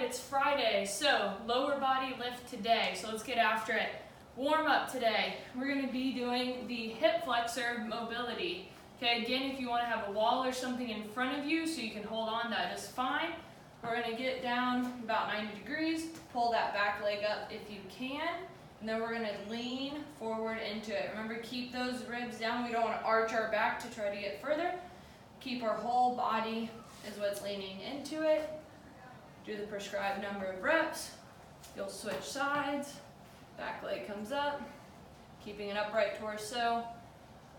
it's Friday, so lower body lift today. So let's get after it. Warm up today. We're going to be doing the hip flexor mobility. Okay, again, if you want to have a wall or something in front of you so you can hold on, that is fine. We're going to get down about 90 degrees, pull that back leg up if you can, and then we're going to lean forward into it. Remember, keep those ribs down. We don't want to arch our back to try to get further. Keep our whole body is what's leaning into it. Do the prescribed number of reps. You'll switch sides. Back leg comes up. Keeping an upright torso.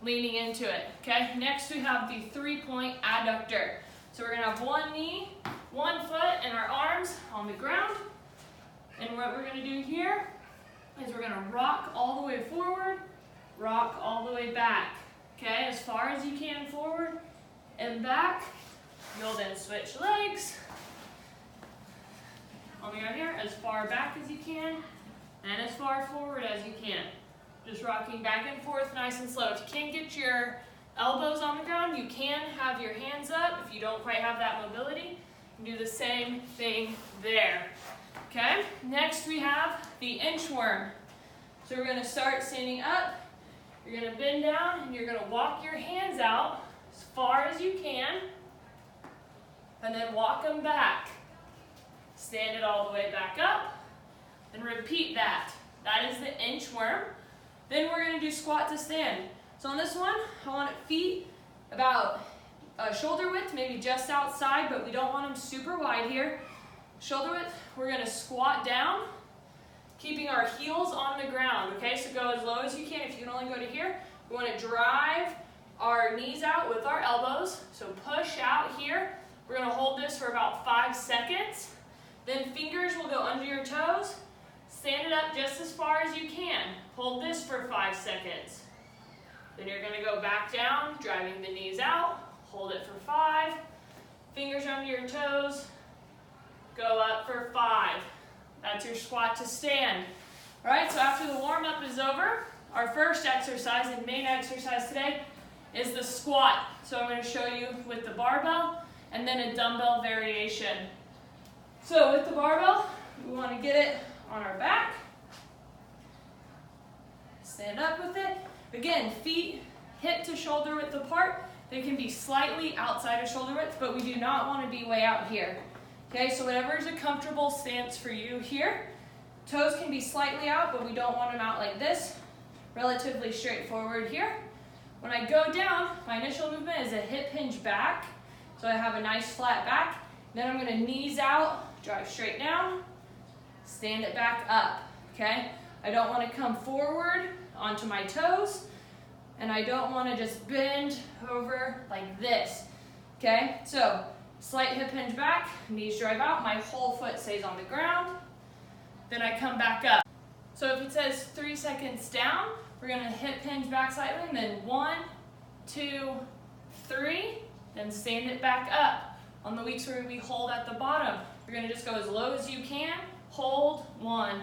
Leaning into it. Okay, next we have the 3-point adductor. So we're going to have one knee, one foot, and our arms on the ground. And what we're going to do here is we're going to rock all the way forward, rock all the way back. Okay, as far as you can forward and back. You'll then switch legs. On the ground here, as far back as you can, and as far forward as you can. Just rocking back and forth nice and slow. If you can't get your elbows on the ground, you can have your hands up. If you don't quite have that mobility, you can do the same thing there. Okay, next we have the inchworm. So we're going to start standing up. You're going to bend down and you're going to walk your hands out as far as you can. And then walk them back. Stand it all the way back up. And repeat that. That is the inchworm. Then we're going to do squat to stand. So on this one, I want feet about shoulder width, maybe just outside, but we don't want them super wide here. Shoulder width, we're going to squat down, keeping our heels on the ground. Okay, so go as low as you can. If you can only go to here, we want to drive our knees out with our elbows. So push out here. We're going to hold this for about 5 seconds. Then fingers will go under your toes. Stand it up just as far as you can. Hold this for 5 seconds. Then you're going to go back down, driving the knees out. Hold it for 5. Fingers under your toes. Go up for 5. That's your squat to stand. All right, so after the warm-up is over, our first exercise and main exercise today is the squat. So I'm going to show you with the barbell and then a dumbbell variation. So with the barbell, we want to get it on our back. Stand up with it. Again, feet hip to shoulder width apart. They can be slightly outside of shoulder width, but we do not want to be way out here. Okay, so whatever is a comfortable stance for you here. Toes can be slightly out, but we don't want them out like this. Relatively straightforward here. When I go down, my initial movement is a hip hinge back. So I have a nice flat back. Then I'm going to knees out, drive straight down, stand it back up, okay? I don't want to come forward onto my toes, and I don't want to just bend over like this, okay? So slight hip hinge back, knees drive out, my whole foot stays on the ground, then I come back up. So if it says 3 seconds down, we're going to hip hinge back slightly, and then 1, 2, 3, then stand it back up. On the weeks where we hold at the bottom, you're going to just go as low as you can. Hold, 1,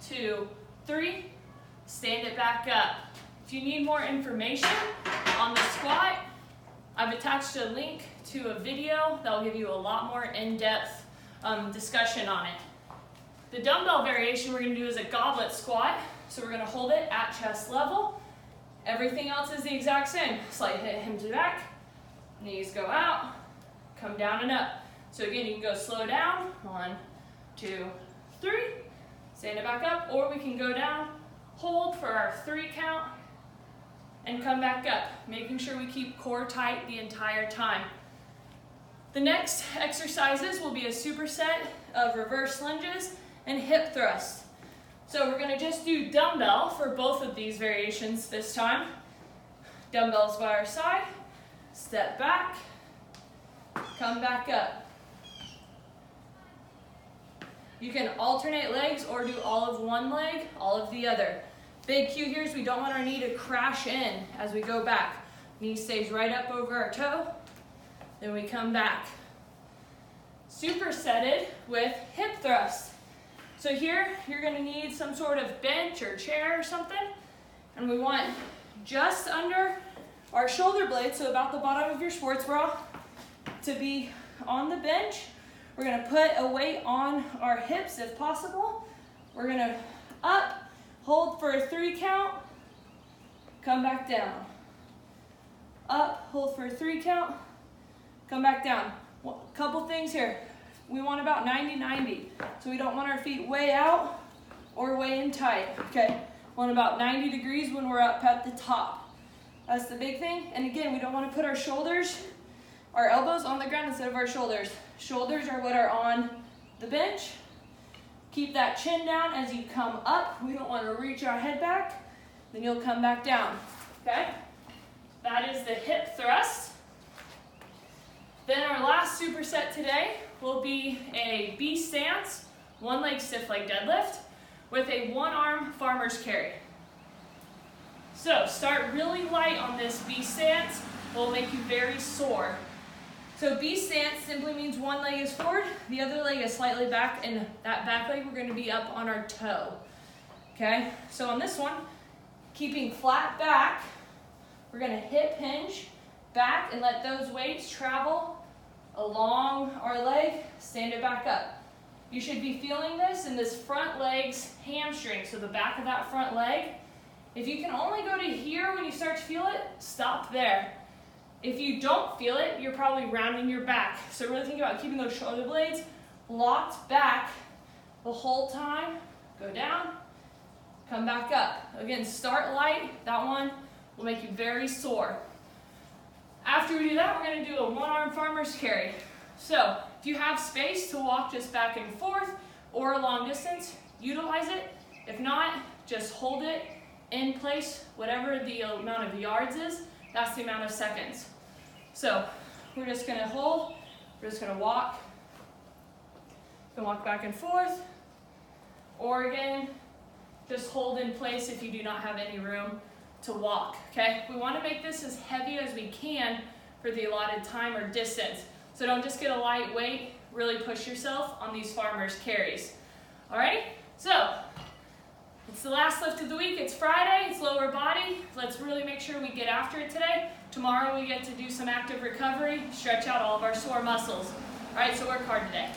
2, 3. Stand it back up. If you need more information on the squat, I've attached a link to a video that will give you a lot more in-depth discussion on it. The dumbbell variation we're going to do is a goblet squat. So we're going to hold it at chest level. Everything else is the exact same. Slight hip hinge back, knees go out. Come down and up. So again, you can go slow down. 1, 2, 3. Stand it back up. Or we can go down, hold for our 3 count, and come back up. Making sure we keep core tight the entire time. The next exercises will be a superset of reverse lunges and hip thrusts. So we're going to just do dumbbell for both of these variations this time. Dumbbells by our side. Step back. Come back up. You can alternate legs or do all of one leg, all of the other. Big cue here is we don't want our knee to crash in as we go back. Knee stays right up over our toe. Then we come back. Supersetted with hip thrust. So here you're going to need some sort of bench or chair or something. And we want just under our shoulder blades, so about the bottom of your sports bra, to be on the bench. We're gonna put a weight on our hips if possible. We're gonna up, hold for a 3 count, come back down. Up, hold for a 3 count, come back down. Couple things here. We want about 90-90. So we don't want our feet way out or way in tight, okay? Want about 90 degrees when we're up at the top. That's the big thing. And again, we don't want to put our elbows on the ground instead of our shoulders. Shoulders are what are on the bench. Keep that chin down as you come up. We don't want to reach our head back. Then you'll come back down, okay? That is the hip thrust. Then our last superset today will be a B stance, one leg stiff leg deadlift with a 1-arm farmer's carry. So start really light on this B stance. It will make you very sore. So B stance simply means one leg is forward, the other leg is slightly back, and that back leg we're going to be up on our toe. Okay, so on this one, keeping flat back, we're going to hip hinge back and let those weights travel along our leg, stand it back up. You should be feeling this in this front leg's hamstring, so the back of that front leg. If you can only go to here when you start to feel it, stop there. If you don't feel it, you're probably rounding your back. So really think about keeping those shoulder blades locked back the whole time. Go down, come back up. Again, start light. That one will make you very sore. After we do that, we're going to do a 1-arm farmer's carry. So if you have space to walk just back and forth or a long distance, utilize it. If not, just hold it in place. Whatever the amount of yards is, that's the amount of seconds. So we're just going to hold. We're just going to walk. You can walk back and forth. Or again, just hold in place if you do not have any room to walk, okay? We want to make this as heavy as we can for the allotted time or distance. So don't just get a light weight, really push yourself on these farmer's carries. All right, so it's the last lift of the week. It's Friday, it's lower body. Let's really make sure we get after it today. Tomorrow we get to do some active recovery, stretch out all of our sore muscles. All right, so work hard today.